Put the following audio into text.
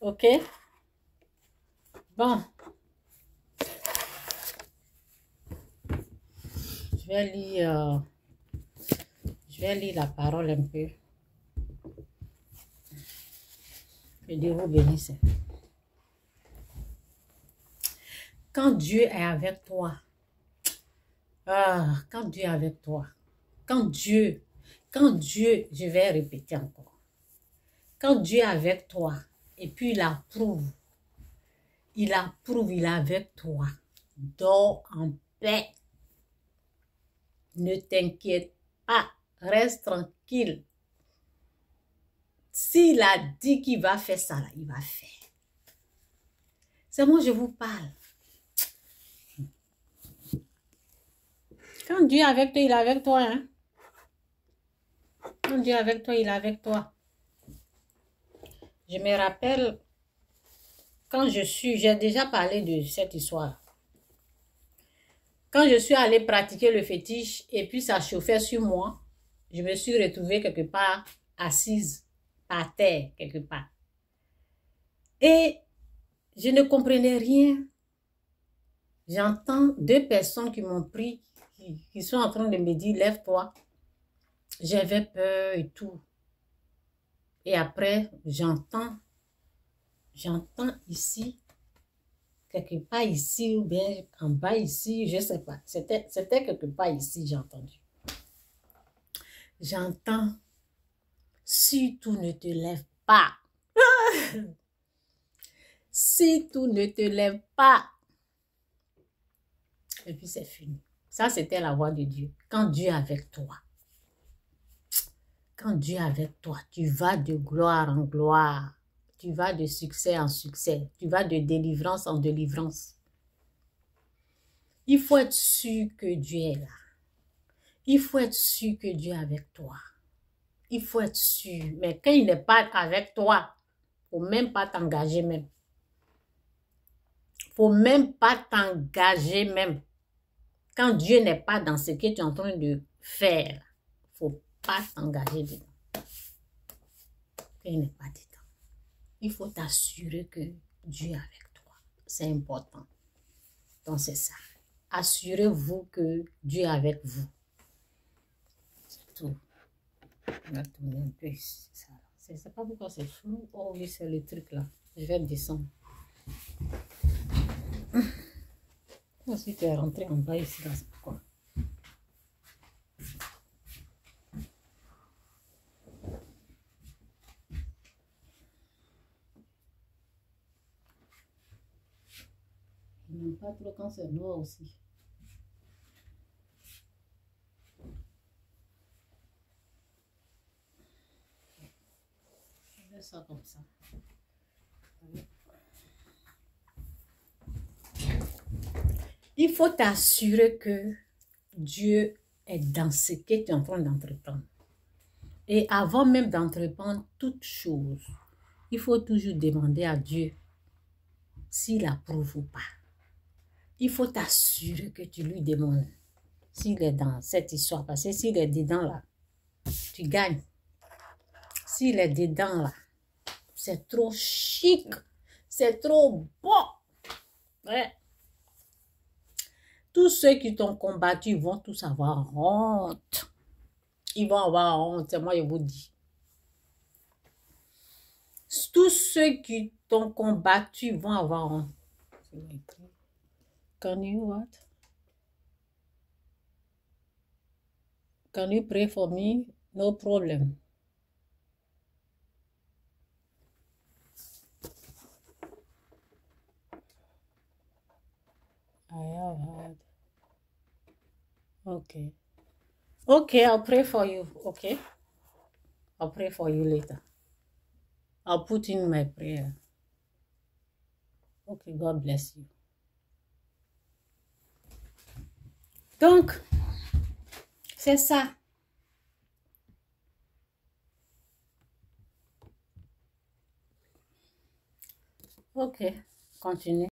Ok? Bon, je vais lire la parole un peu. Que Dieu vous bénisse. Quand Dieu est avec toi, quand Dieu est avec toi, quand Dieu, je vais répéter encore, quand Dieu est avec toi, et puis il est avec toi, dors en paix, ne t'inquiète pas, reste tranquille. S'il a dit qu'il va faire ça, là, il va faire. C'est moi, je vous parle. Quand Dieu est avec toi, il est avec toi, hein. Quand Dieu est avec toi, il est avec toi. Je me rappelle, quand j'ai déjà parlé de cette histoire. Quand je suis allée pratiquer le fétiche et puis ça chauffait sur moi, je me suis retrouvée quelque part assise par terre, quelque part. Et je ne comprenais rien. J'entends deux personnes qui m'ont pris, qui sont en train de me dire, lève-toi. J'avais peur et tout. Et après, j'entends ici, quelque part ici, ou bien en bas ici, je ne sais pas. C'était quelque part ici, j'ai entendu. J'entends, si tu ne te lèves pas, si tu ne te lèves pas, et puis c'est fini. Ça, c'était la voix de Dieu. Quand Dieu est avec toi, quand Dieu est avec toi, tu vas de gloire en gloire. Tu vas de succès en succès. Tu vas de délivrance en délivrance. Il faut être sûr que Dieu est là. Il faut être sûr que Dieu est avec toi. Il faut être sûr. Mais quand il n'est pas avec toi, il ne faut même pas t'engager même. Il ne faut même pas t'engager même. Quand Dieu n'est pas dans ce que tu es en train de faire, il ne faut pas t'engager dedans. Quand il n'est pas dedans. Il faut t'assurer que Dieu est avec toi. C'est important. Donc c'est ça. Assurez-vous que Dieu est avec vous. C'est tout. On va tourner un peu ici. Je ne sais pas pourquoi c'est flou. Oh oui, c'est le truc là. Je vais descendre. Si tu es rentré en bas ici, là, c'est pourquoi. Je n'aime pas trop quand c'est noir aussi. Je fais ça comme ça. Il faut t'assurer que Dieu est dans ce que tu es en train d'entreprendre. Et avant même d'entreprendre toute chose, il faut toujours demander à Dieu s'il approuve ou pas. Il faut t'assurer que tu lui demandes s'il est dans cette histoire. Parce que s'il est dedans là, tu gagnes. S'il est dedans là, c'est trop chic. C'est trop beau. Ouais. Tous ceux qui t'ont combattu vont tous avoir honte. Ils vont avoir honte, moi je vous dis. Tous ceux qui t'ont combattu vont avoir honte. Can you what? Can you pray for me? No problem. I have had. Okay. Okay, I'll pray for you. Okay. I'll pray for you later. I'll put in my prayer. Okay, God bless you. Donc, c'est ça. Ok, continue.